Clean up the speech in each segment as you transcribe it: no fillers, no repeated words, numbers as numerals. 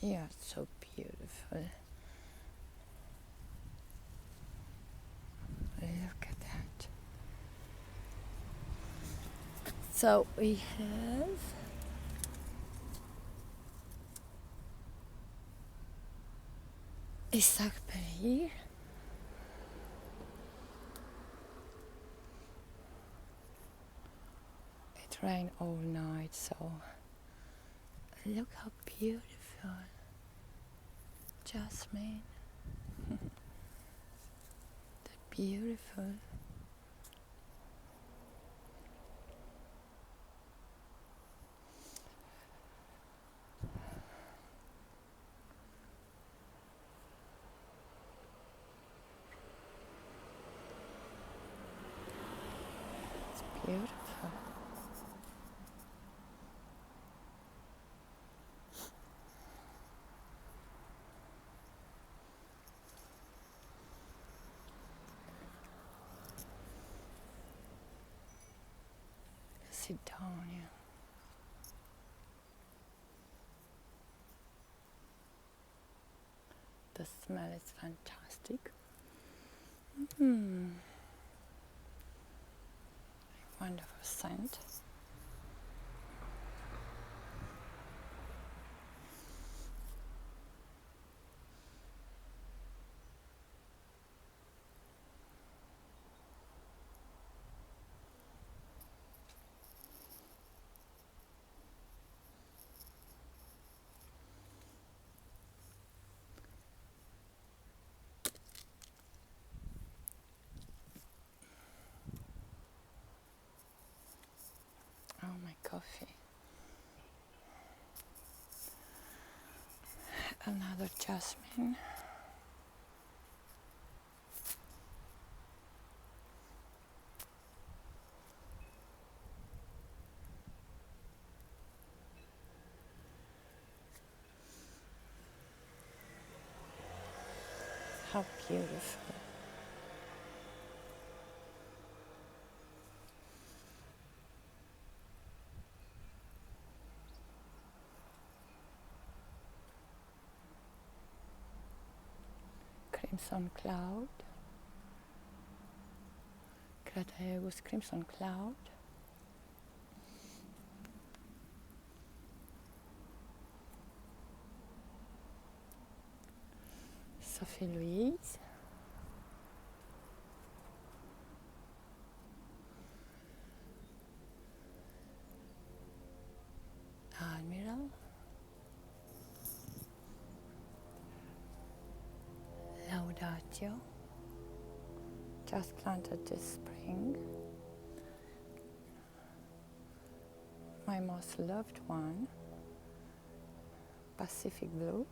Yeah, it's so beautiful. Look at that. So we have Isaac Pereira. It rained all night, so look how beautiful. Jasmine. They're beautiful. It's beautiful. Sit down, yeah. The smell is fantastic. Wonderful scent. Oh, my coffee. Another jasmine. How beautiful. Crimson Cloud. Crataegus Crimson Cloud. Sophie Louise. Admiral. Laudatio. Just planted this spring. My most loved one, Pacific Blue.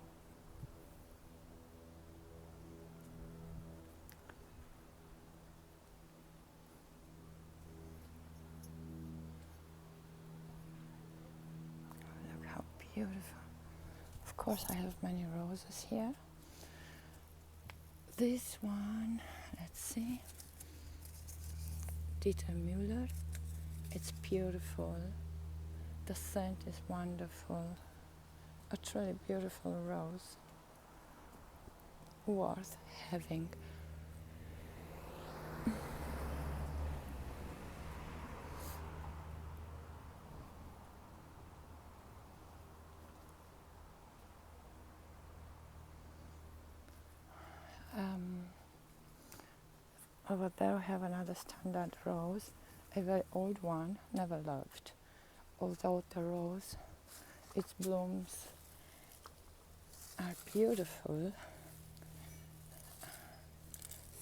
Look how beautiful. Of course, I have many roses here. This one, let's see, Dieter Müller. It's beautiful. The scent is wonderful. A truly beautiful rose. Worth having. Over there I have another standard rose, a very old one, never loved. Although the rose, its blooms are beautiful,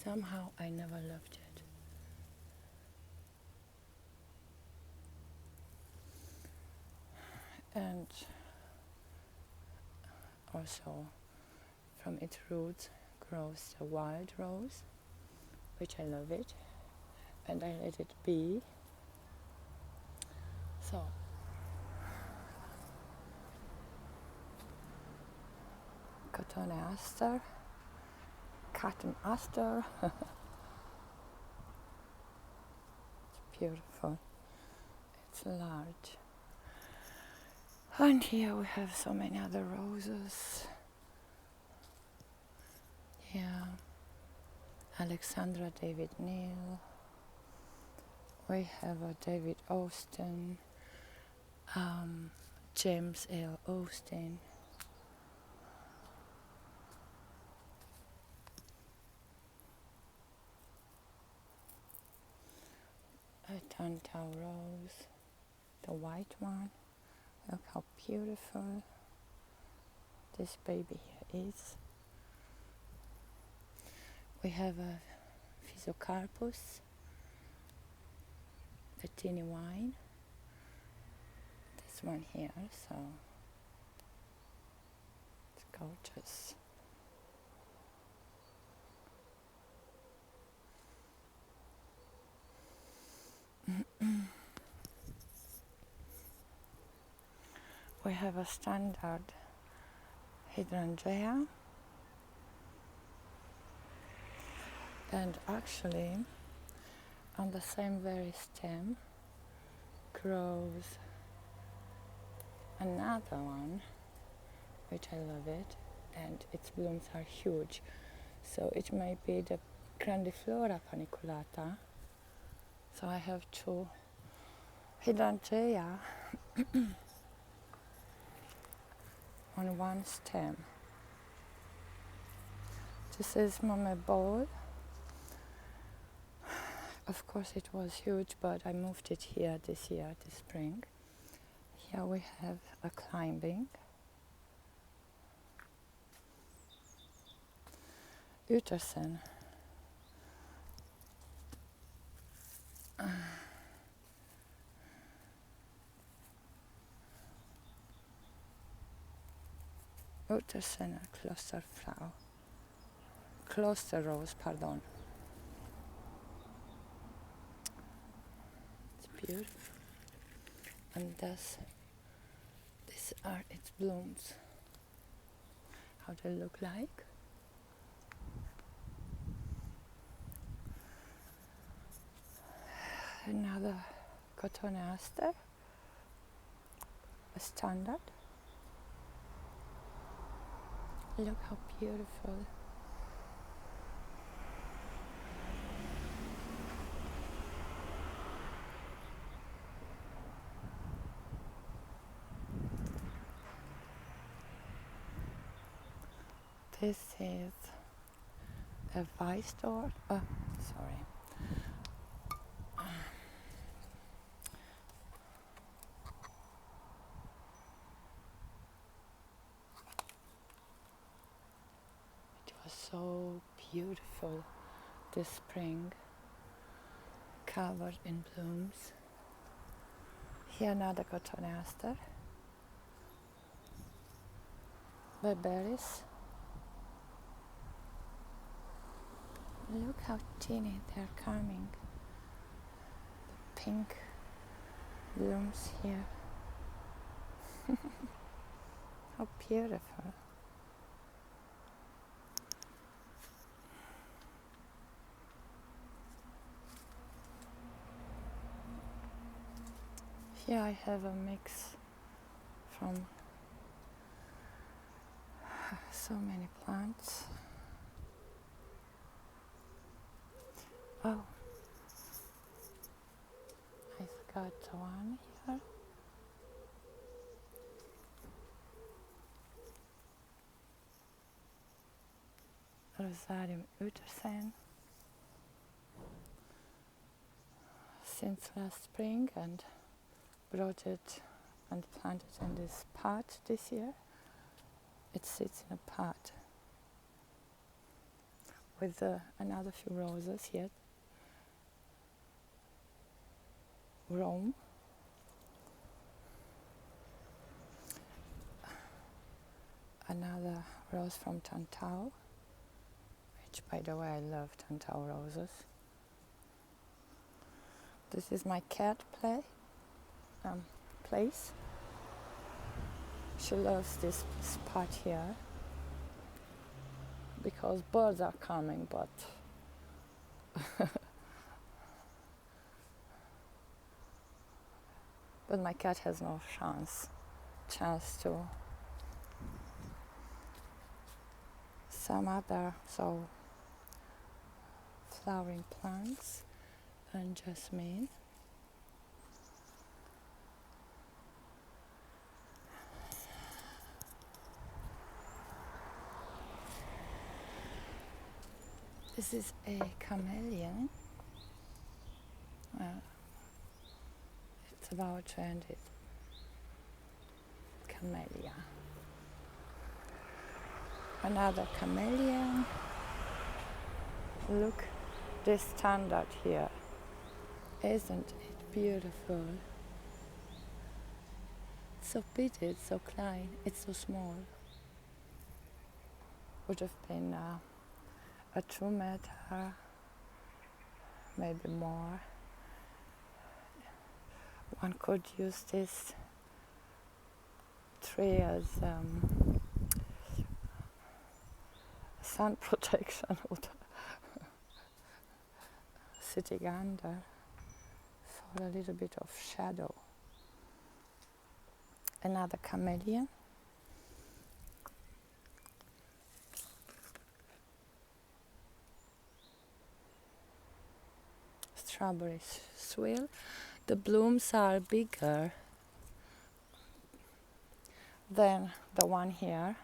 somehow I never loved it. And also from its roots grows the wild rose, which I love it, and I let it be. So cotton aster, it's beautiful, it's large. And here we have so many other roses. Yeah, Alexandra David Neal. We have a David Austin, James L. Austin. A Tantau rose, the white one. Look how beautiful this baby here is. We have a Physocarpus, the teeny wine. This one here, so it's gorgeous. We have a standard hydrangea, and actually on the same very stem grows another one, which I love it, and its blooms are huge. So it may be the Grandiflora paniculata. So I have two hydrangea on one stem. This is Mame Bowl. Of course it was huge, but I moved it here this year, this spring. Here we have a climbing. Utersen. Utersener Klosterfrau. Kloster rose, pardon. It's beautiful. And these are its blooms. How they look like. Another Cotoneaster, a standard. Look how beautiful. This is a Weissdorf. Oh, sorry. It was so beautiful this spring, covered in blooms. Here another Cotoneaster. Berberis. Look how teeny they're coming. The pink blooms here. How beautiful. Here I have a mix from so many plants. Oh, I've got one here. Rosarium Utersen. Since last spring, and brought it and planted in this pot this year. It sits in a pot with another few roses yet. Rome. Another rose from Tantau, which by the way I love Tantau roses. This is my cat place. She loves this spot here because birds are coming, but but my cat has no chance chance to some other flowering plants and jasmine. This is a chameleon. Well, it's about to end it. Camellia. Another chameleon. Look, this standard here. Isn't it beautiful? It's so pretty, it's so klein, it's so small. Would have been a 2 meter, maybe more. One could use this tree as sun protection or sitting under for a little bit of shadow. Another chameleon. Strawberry swill. The blooms are bigger than the one here.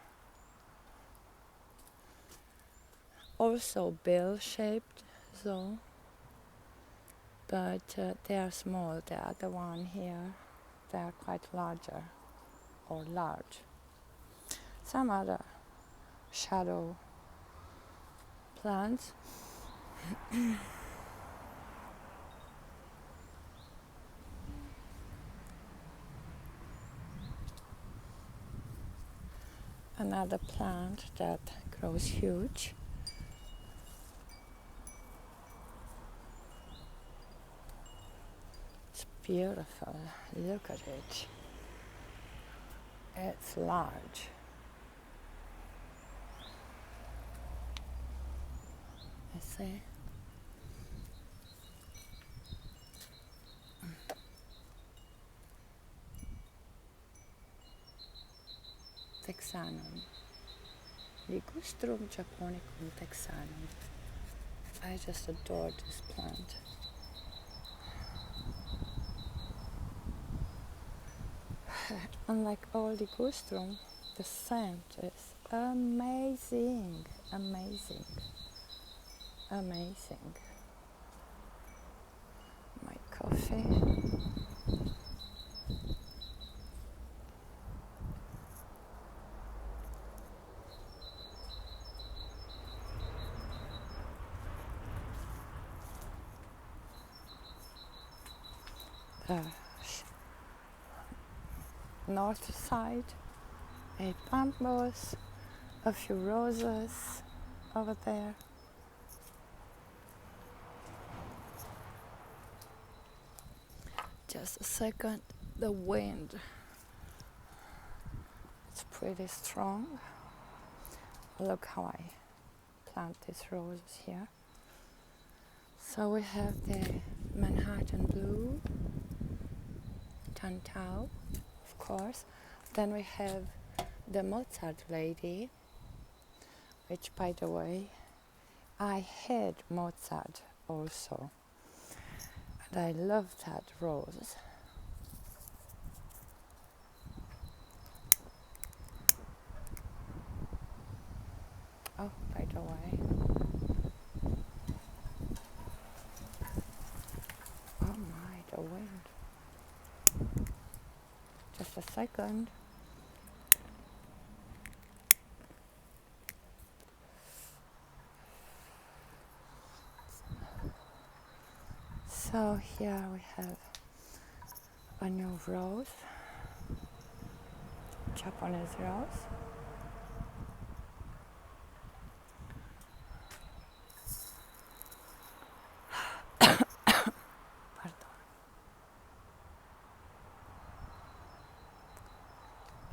Also bell-shaped though, but they are small. The other one here, they are quite larger or large. Some other shadow plants. Another plant that grows huge. It's beautiful. Look at it. It's large. You see? Texanum. Ligustrum japonicum texanum. I just adore this plant. Unlike all ligustrum, the scent is amazing, amazing, amazing. My coffee. North side, a bambus, a few roses over there. Just a second, the wind, it's pretty strong. Look how I plant these roses here. So we have the Manhattan blue, Tantau, of course. Then we have the Mozart lady, which, by the way, I had Mozart also, and I love that rose. Oh, by the way, oh my, the wind. Just a second. So here we have a new rose, Japanese rose.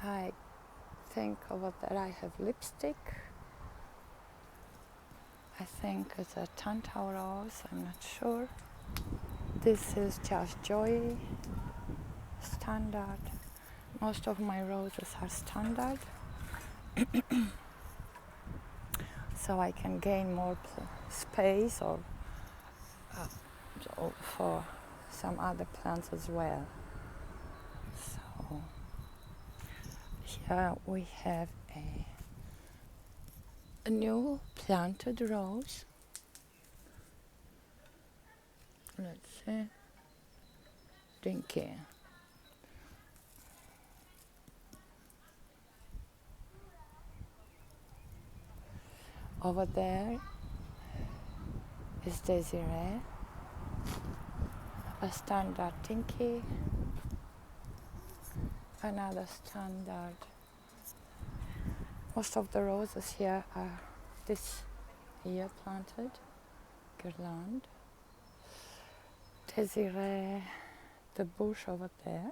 I think over there I have lipstick. I think it's a Tantau rose, I'm not sure. This is just Joy, standard. Most of my roses are standard, so I can gain more space or for some other plants as well. So here we have a new planted rose. Let's see. Dinky. Over there is Desiree, a standard Dinky, another standard. Most of the roses here are this year planted, Guirlande. Desiree, the bush over there,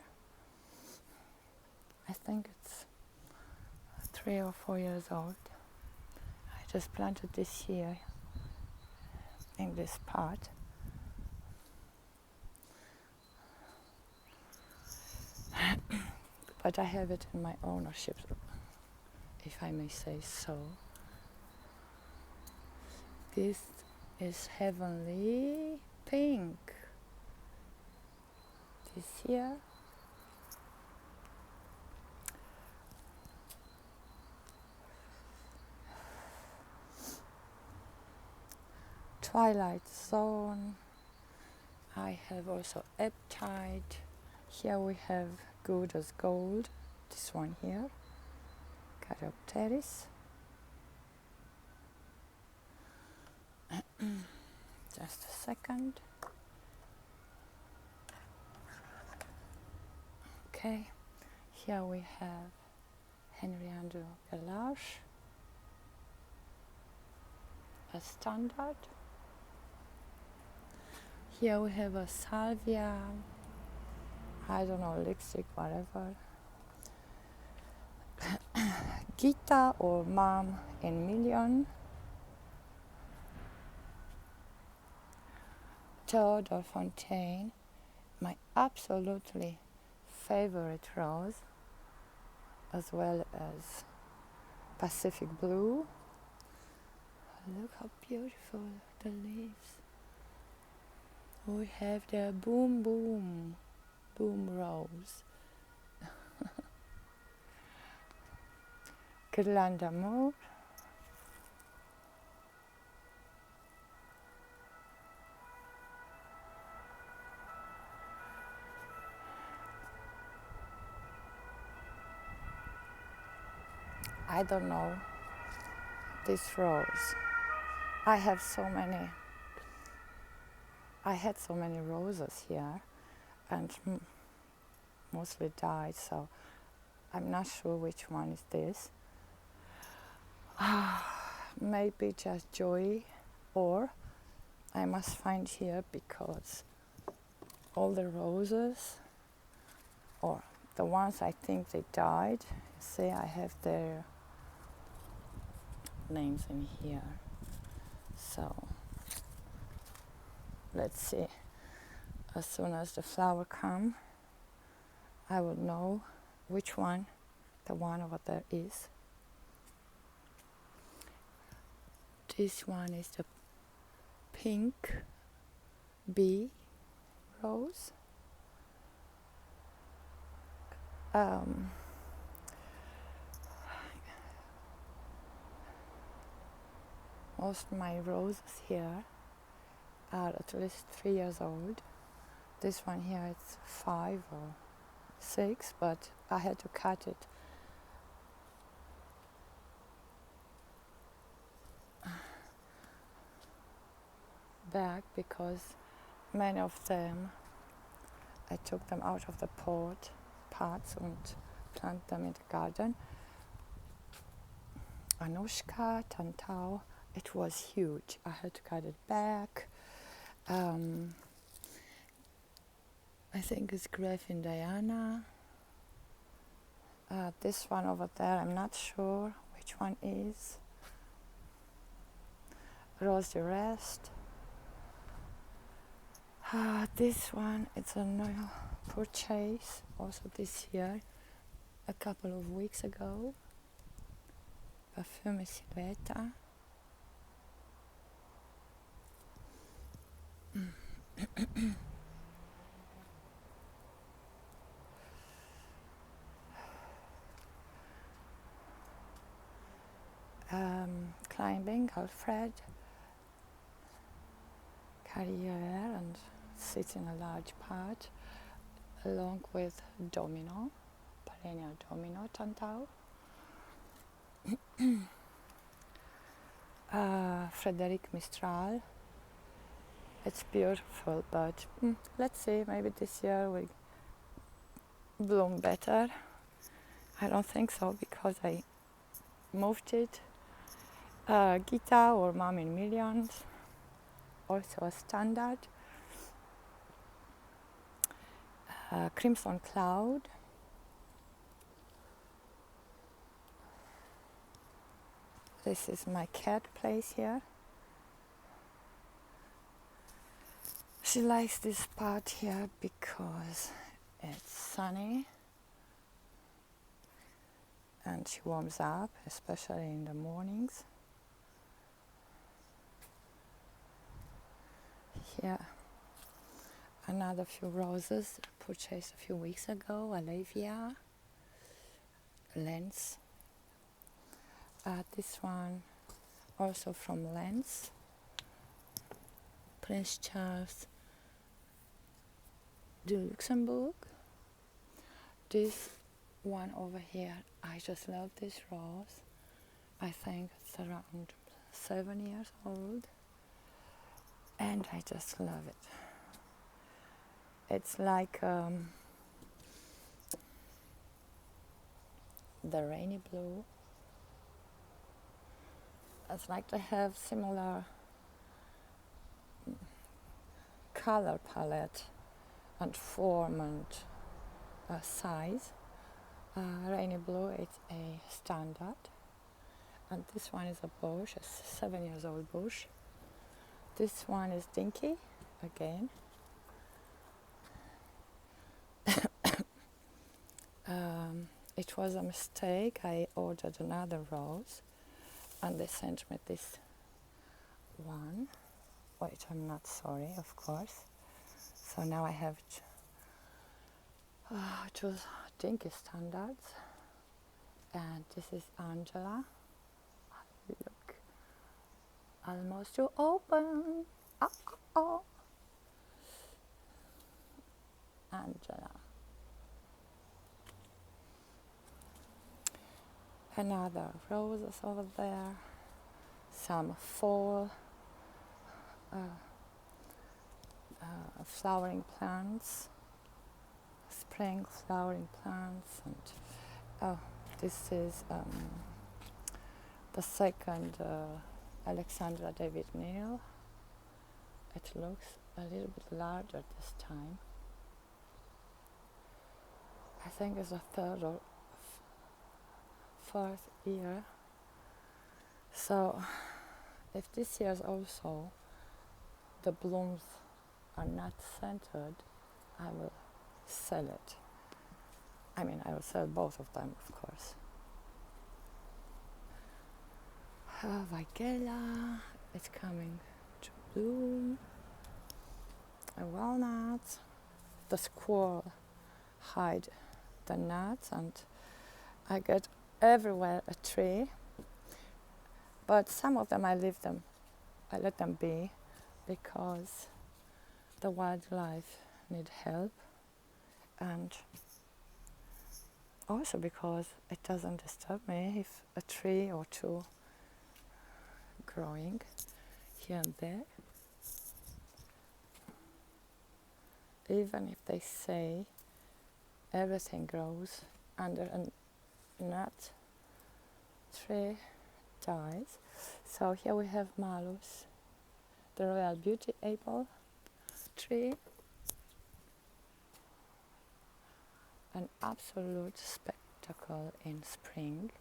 I think it's 3 or 4 years old. I just planted this year in this pot. But I have it in my ownership, if I may say so. This is Heavenly Pink. This here. Twilight Zone. I have also Eptide. Here we have Good as Gold. This one here. Caryopteris. Just a second. Okay, here we have Henry Andrew Galache, a standard. Here we have a Salvia, I don't know, lipstick, whatever. Gita or Mom in Million. Theodore Fontaine, my absolutely favorite rose, as well as Pacific Blue. Look how beautiful the leaves. We have the Boom Boom Rose. Guirlande d'Amour. I don't know this rose. I had so many roses here, and mostly died, so I'm not sure which one is this. Maybe just Joy, or I must find here, because all the roses, or the ones I think they died, see, I have their names in here. So let's see. As soon as the flower comes, I will know which one the one over there is. This one is the pink bee rose. Most of my roses here are at least 3 years old. This one here is 5 or 6, but I had to cut it. Back because many of them, I took them out of the pots and planted them in the garden. Anushka, Tantau, it was huge. I had to cut it back. I think it's Gräfin Diana. This one over there, I'm not sure which one is. Rose de Rest. This one, it's a new purchase, also this year. a couple of weeks ago. Parfum Silhouette. Climbing Alfred Carrière and sits in a large part along with Domino, perennial Domino Tantau. Frédéric Mistral. It's beautiful, but let's see, maybe this year will bloom better. I don't think so because I moved it. Gita or Mom in Millions, also a standard. Crimson Cloud. This is my cat place here. She likes this part here because it's sunny and she warms up, especially in the mornings. Here, another few roses purchased a few weeks ago. Alavia, Lens. This one also from Lens. Prince Charles de Luxembourg. This one over here, I just love this rose. I think it's around 7 years old. And I just love it. It's like the rainy blue. It's like they have similar color palette and form and size. Rainy blue, it's a standard. And this one is a bush, a 7 years old bush. This one is Dinky, again. It was a mistake. I ordered another rose and they sent me this one, which I'm not sorry, of course. So now I have two Dinky standards, and this is Angela. Look, almost to open. Oh. Angela. Another roses over there, some fall flowering plants, spring flowering plants, and this is the second Alexandra David Neal. It looks a little bit larger this time. I think it's the third or fourth year. So if this year's also the blooms are not centered, I will sell it. I mean, I will sell both of them, of course. Weigela, it's coming to bloom. A walnut. The squirrel hide the nuts, and I get everywhere a tree. But some of them I let them be, because the wildlife need help, and also because it doesn't disturb me if a tree or two growing here and there. Even if they say everything grows under a nut, tree dies. So here we have Malus, the Royal Beauty Apple tree. An absolute spectacle in spring.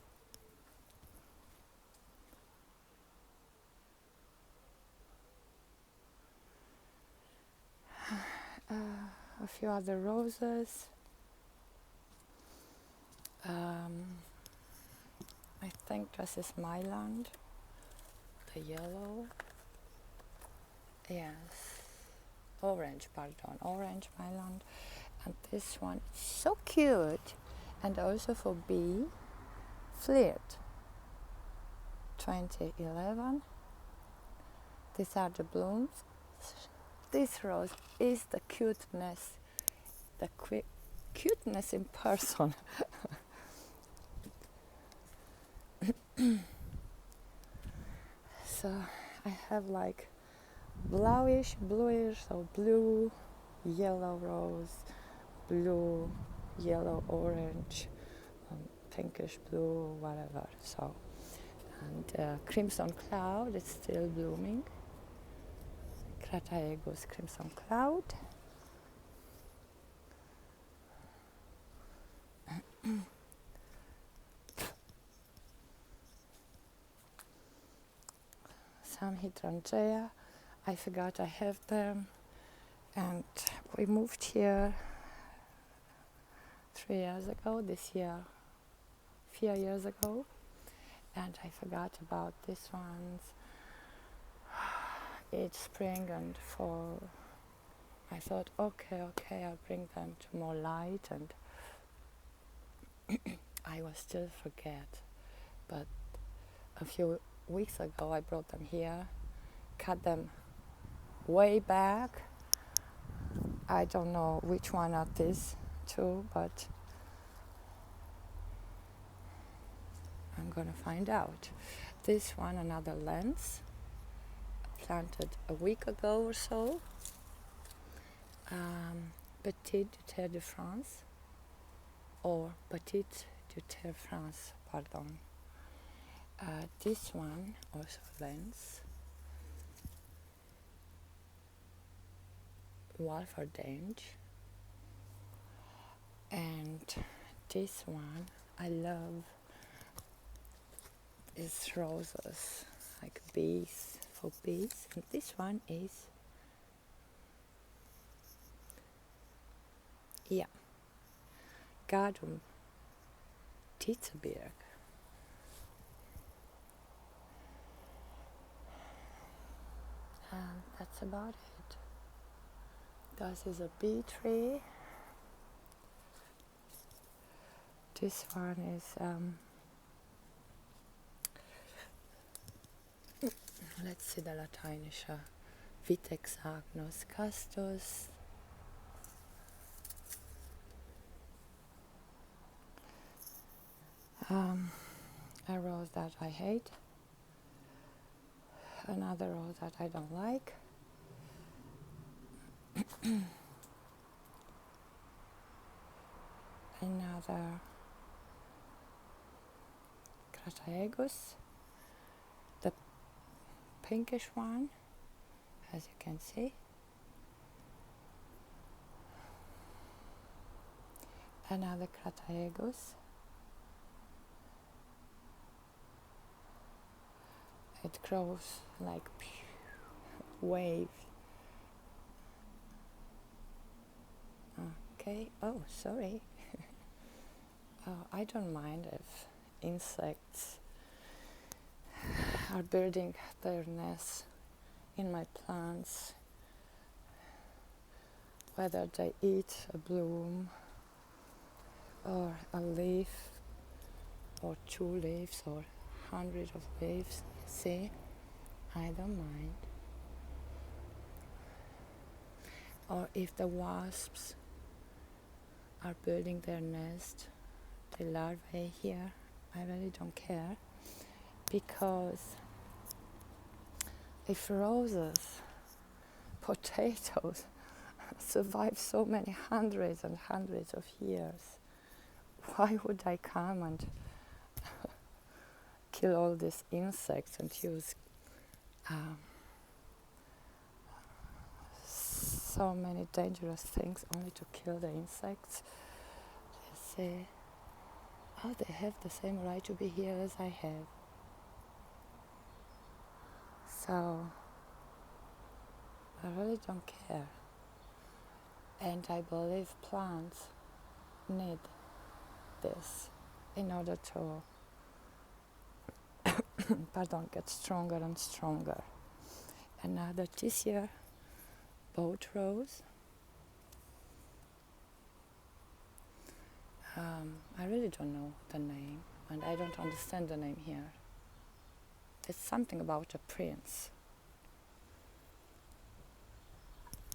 A few other roses. think this is Myland, the yellow. Yes, orange, pardon, orange Myland. And this one is so cute. And also for B, Flirt, 2011. These are the blooms. This rose is the cuteness, the cuteness in person. So I have like bluish, so blue, yellow rose, blue, yellow, orange, pinkish blue, whatever. So, and crimson cloud is still blooming. Crataegus crimson cloud. Some hydrangea. I forgot I have them, and we moved here 3 years ago. This year, 4 years ago, and I forgot about these ones. It's spring and fall. I thought, okay, I'll bring them to more light, and I will still forget. But a few weeks ago, I brought them here, cut them way back. I don't know which one are these two, but I'm gonna find out. This one, another lens, planted a week ago or so. Petite du Terre de France, or Petite du Terre France, pardon. This one, also lens, Walfordenge, and this one I love is roses, like bees, for bees, and this one is, yeah, Gardum Tietzeberg. And that's about it. This is a bee tree. This one is let's see the lateinische, Vitex agnus castus. A rose that I hate, another rose that I don't like, another Crataegus, the pinkish one, as you can see, another Crataegus. It grows like wave. Okay, oh, sorry. I don't mind if insects are building their nests in my plants, whether they eat a bloom or a leaf or 2 leaves or hundreds of leaves. See, I don't mind. Or if the wasps are building their nest, the larvae here, I really don't care, because if roses, potatoes survive so many hundreds and hundreds of years, why would I come and kill all these insects and use so many dangerous things only to kill the insects? They say, oh, they have the same right to be here as I have. So I really don't care. And I believe plants need this in order to pardon, gets stronger and stronger. Another this year boat rose. I really don't know the name, and I don't understand the name here. It's something about a prince.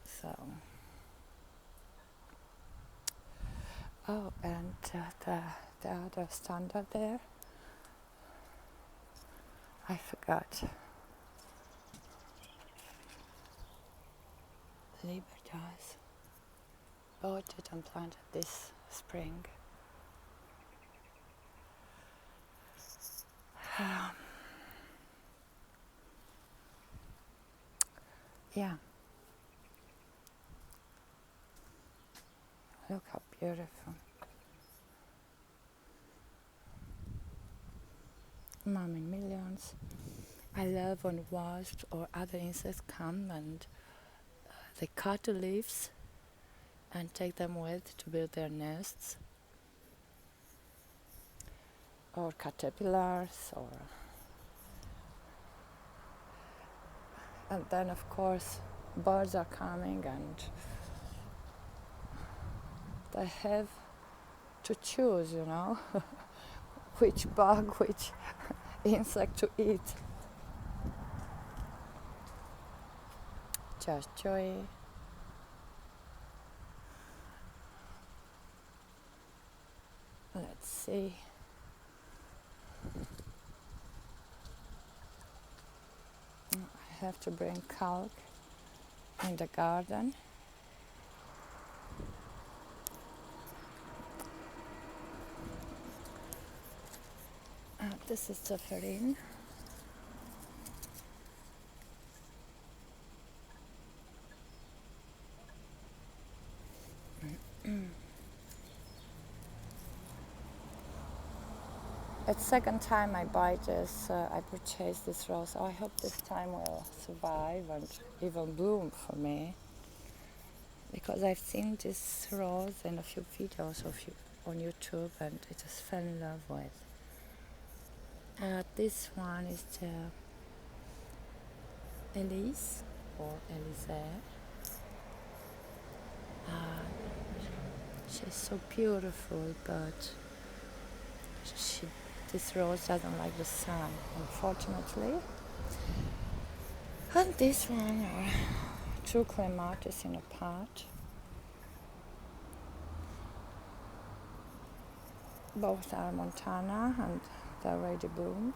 So, oh, and the other standard there, I forgot. Libertas. Bought it and planted this spring. Yeah. Look how beautiful. Mom in millions. I love when wasps or other insects come and they cut the leaves and take them with to build their nests. Or caterpillars, or and then of course birds are coming and they have to choose, which bug, which insect to eat. Just joy. Let's see. I have to bring calc in the garden. This is the farine. It's second time I buy this. I purchased this rose. So I hope this time will survive and even bloom for me. Because I've seen this rose in a few videos on YouTube and I just fell in love with. This one is the Elise or Elise. She's so beautiful, but this rose doesn't like the sun, unfortunately. And this one are two clematis in a pot. Both are Montana and they're already bloomed.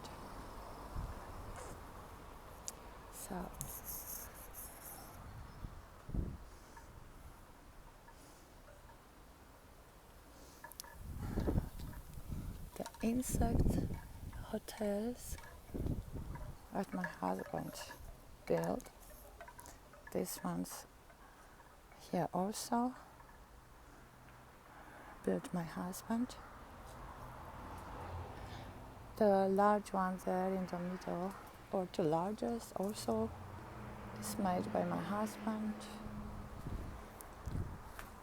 So the insect hotels that my husband built. These ones here also built my husband. The large one there in the middle, or the largest also, is made by my husband.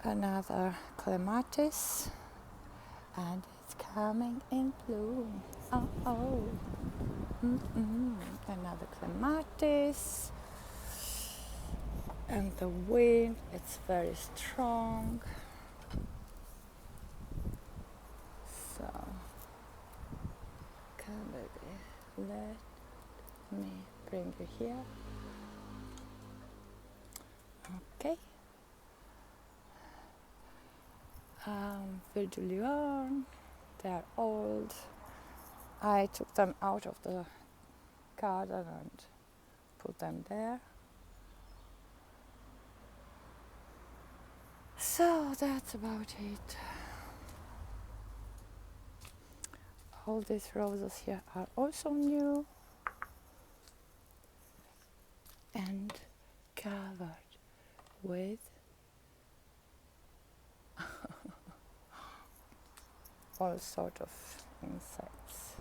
Another clematis, and it's coming in bloom. Oh. Another clematis, and the wind, it's very strong. So, come baby, let me bring you here. Okay. Ville de Lion, they are old. I took them out of the garden and put them there. So that's about it. All these roses here are also new and covered with all sort of insects.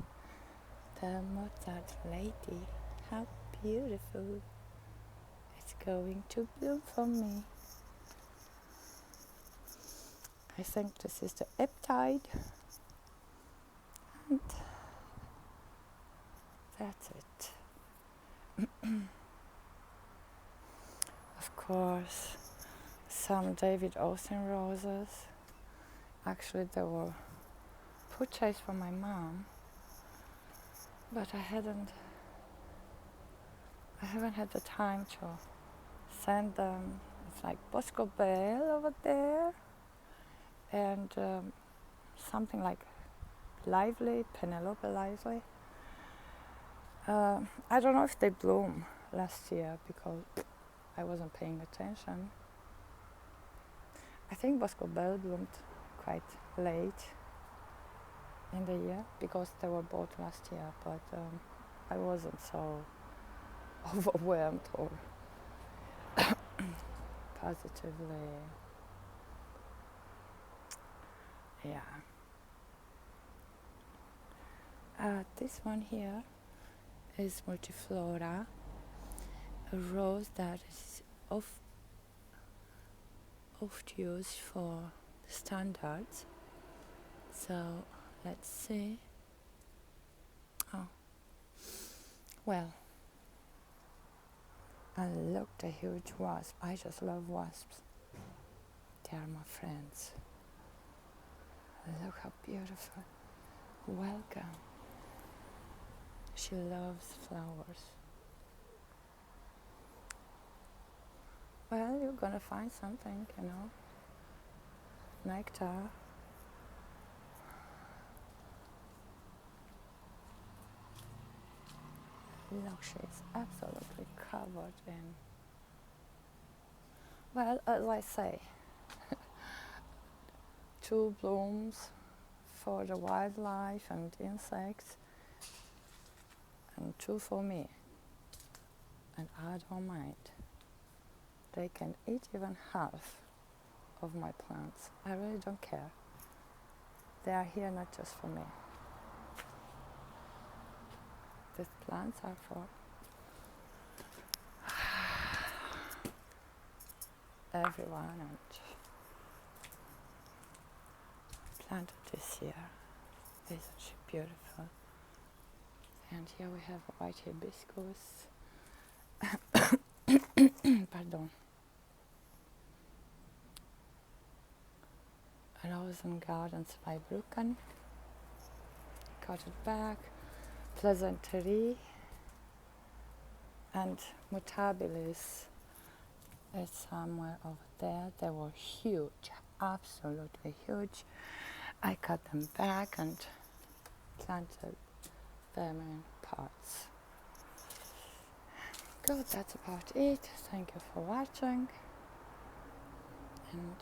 The Mozart lady, how beautiful. It's going to bloom for me. I think this is the Eptide. And that's it. Of course, some David Austin roses. Actually, they were purchased for my mom, but I haven't had the time to send them. It's like Bosco Bell over there, and something like Lively, Penelope Lively. I don't know if they bloom last year because I wasn't paying attention. I think Bosco Bell bloomed quite late in the year because they were bought last year, but I wasn't so overwhelmed or positively, yeah. This one here is Multiflora, a rose that is oft used for standards. So let's see. Oh, well, and look, the huge wasp. I just love wasps. They are my friends. Look how beautiful. Welcome. She loves flowers. Well, you're gonna find something, nectar. Look, she's absolutely covered in, well, as I say, 2 blooms for the wildlife and insects, and 2 for me. And I don't mind. They can eat even half of my plants. I really don't care. They are here not just for me. These plants are for everyone, and planted this year. Isn't she beautiful? And here we have white hibiscus. Pardon. Rosengardens Zweibrücken. Got it back. Pleasantry. And Mutabilis is somewhere over there. They were huge, absolutely huge. I cut them back and planted them in pots. Good, that's about it. Thank you for watching, and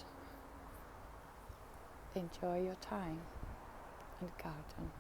enjoy your time in the garden.